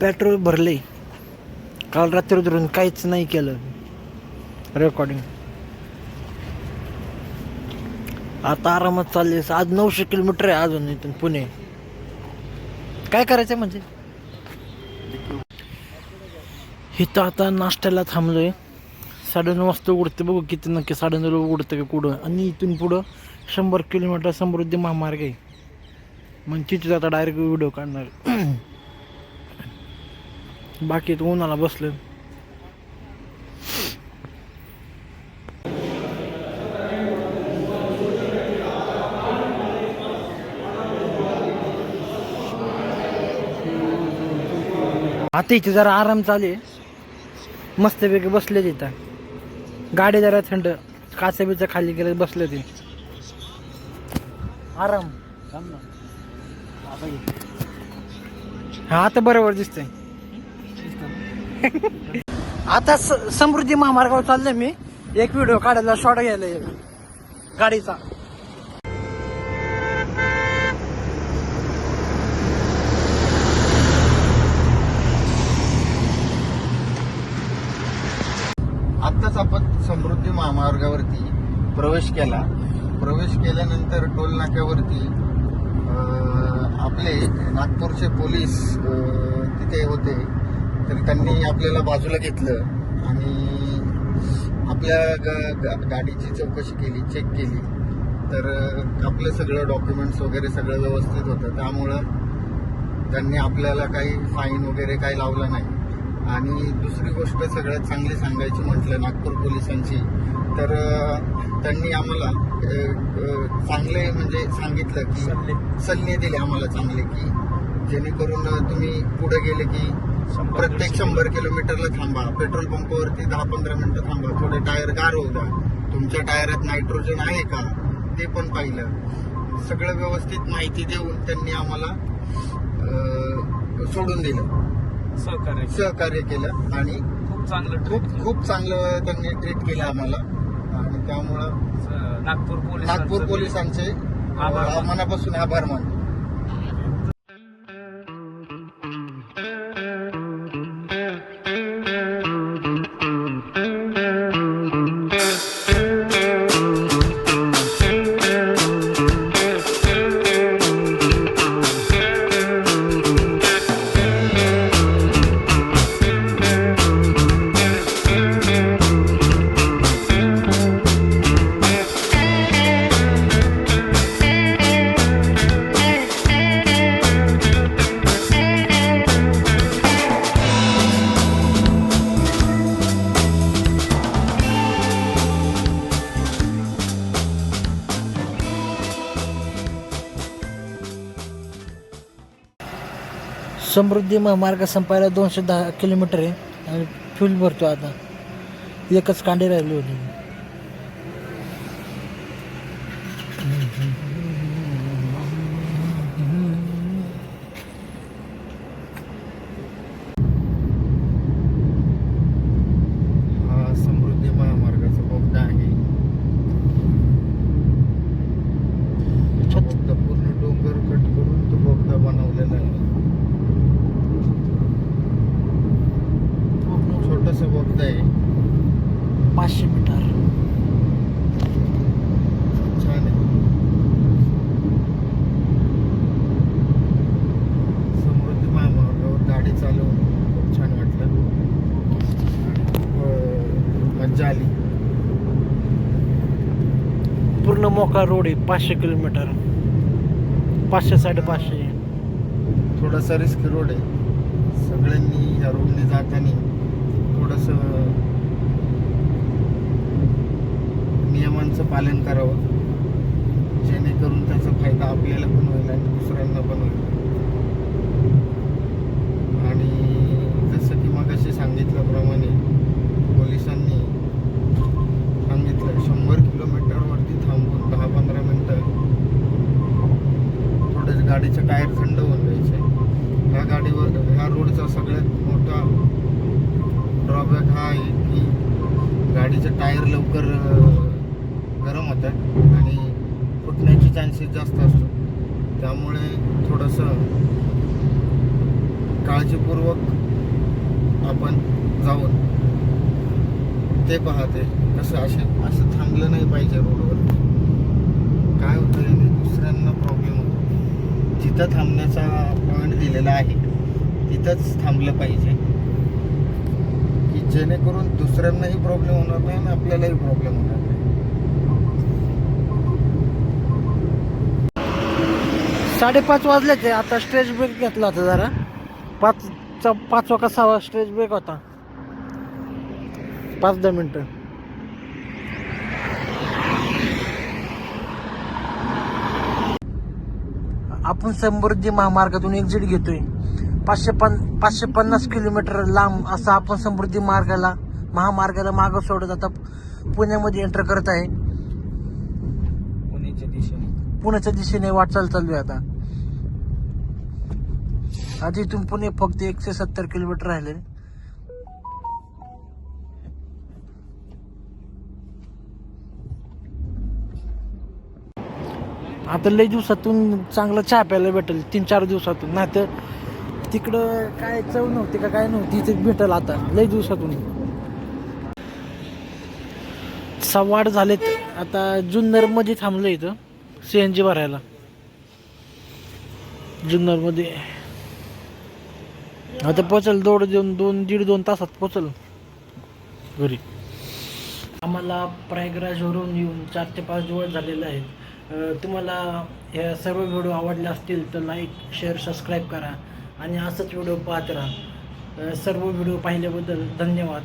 Petrol भरले. काल रात्री धरून काहीच नाही केलं रेकॉर्डिंग. आता आरामात चालले. आज 900 किलोमीटर आहे अजून इथून पुणे. काय करायचं म्हणजे इथं आता नाश्त्याला थांबलोय. 9:30 वाजता उघडते. बघू किती नक्की 9:30 उघडतं का कुठं. आणि इथून पुढं 100 किलोमीटर समृद्धी महामार्ग आहे. मग तिथे आता डायरेक्ट व्हिडिओ काढणार. बाकी तो उन्हाला बसलं. आता इथे जरा आराम चालू आहे. मस्तपैकी बसले तिथं. गाडी जरा थंड काचाबीचं खाली गेले बसले ते आराम. हा आता बरोबर दिसतंय. आता समृद्धी महामार्गावर चाललोय मी. एक व्हिडिओ काढायला शॉर्ट घ्यायला गाडीचा. आत्ताच आपण समृद्धी महामार्गावरती प्रवेश केल्यानंतर टोल नाक्यावरती आपले नागपूरचे पोलीस तिथे होते. तर त्यांनी आपल्याला बाजूला घेतलं आणि आपल्या गाडीची चौकशी केली, चेक केली. तर आपलं सगळं डॉक्युमेंट्स वगैरे सगळं व्यवस्थित होतं. त्यामुळं त्यांनी आपल्याला काही फाईन वगैरे काही लावलं नाही. आणि दुसरी गोष्ट सगळ्यात चांगली सांगायची म्हटलं नागपूर पोलिसांची, तर त्यांनी आम्हाला चांगले म्हणजे सांगितलं की सल्ले दिले आम्हाला चांगले, की जेणेकरून तुम्ही पुढे गेले की प्रत्येक 100 किलोमीटरला थांबा, पेट्रोल पंपावरती 10-15 मिनिटं थांबा, थोडे टायर गार होऊ द्या, तुमच्या टायरात नायट्रोजन आहे का ते पण पाहिलं. सगळं व्यवस्थित माहिती देऊन त्यांनी आम्हाला सोडून दिलं, सहकार्य केलं. आणि खूप चांगलं त्यांनी ट्रीट केलं आम्हाला. आणि त्यामुळं नागपूर पोलिसांचे मनापासून आभार मानतो. समृद्धी महामार्ग संपायला 210 किलोमीटर आहे. आणि फ्यूल भरतो आता. एकच कांडी राहिली होती. हा समृद्धी महामार्गाचा बोगदा आहे. बोगदा पूर्ण डोंगर कट करून तो बोगदा बनवलेला आहे. छोटासा बोगदा आहे, 500 मीटर. छान आहे. समृद्धी महामार्गावर गाडी चालवून खूप छान वाटलं. मज्जा आली. पूर्ण मोकळा रोड आहे. 500 किलोमीटर, 500-550. थोडासा रिस्क रोड आहे. सगळ्यांनी ह्या रोडने जाताना थोडंसं नियमांचं पालन करावं, जेणेकरून त्याचा फायदा आपल्याला पण होईल आणि दुसऱ्यांना पण होईल. आणि जसं की मगाशी सांगितल्याप्रमाणे पोलिसांनी सांगितलं 100 किलोमीटरवरती थांबून 10-15 मिनटं थोडे गाडीचे टायर थंड होऊन द्यायचे. ह्या रोडचा सगळ्यात मोठा ड्रॉबॅक हा आहे की गाडीचे टायर लवकर गरम होतात आणि फुटण्याचे चान्सेस जास्त असतात. त्यामुळे थोडंसं काळजीपूर्वक आपण जाऊन ते पाहते कसं असं थांबलं नाही पाहिजे रोडवर. काय होतं याने दुसऱ्यांना प्रॉब्लेम होतो. जिथं थांबण्याचा पॉईंट दिलेला आहे तिथंच थांबलं पाहिजे की जेणेकरून दुसऱ्यांनाही प्रॉब्लेम होणार नाही आणि आपल्यालाही प्रॉब्लेम होणार नाही. 5:30 वाजलेचे. आता स्ट्रेच ब्रेक घेतला होता जरा. 5 का 6 स्ट्रेच ब्रेक होता. 5-10 मिनटं. आपण समृद्धी महामार्गातून एक्झिट घेतोय. 550 किलोमीटर लांब असा आपण समृद्धी महामार्गाला मागं सोडत आता पुण्यामध्ये एंटर करत आहे. पुण्याच्या दिशेने वाटचाल चालू आहे आता. आज इथून पुणे फक्त 170 किलोमीटर राहिले. आता लई दिवसातून चांगला चहा प्यायला भेटेल. 3-4 दिवसातून. नाही तर तिकडं काय चव नव्हती का काय नव्हती ते भेटेल आता लई दिवसातून. 8:15 झालेत. आता जुन्नर मध्ये थांबलो इथं CNG भरायला. जुन्नर मध्ये आता पोचल 2.5 तासात पोचल घरी. आम्हाला प्रयागराजवरून येऊन 4 ते 5 दिवस झालेले आहेत. तुम्हाला ह्या सर्व व्हिडिओ आवडले असतील तर लाईक शेअर सबस्क्राईब करा आणि असंच व्हिडिओ पाहत राहा. सर्व व्हिडिओ पाहिल्याबद्दल धन्यवाद.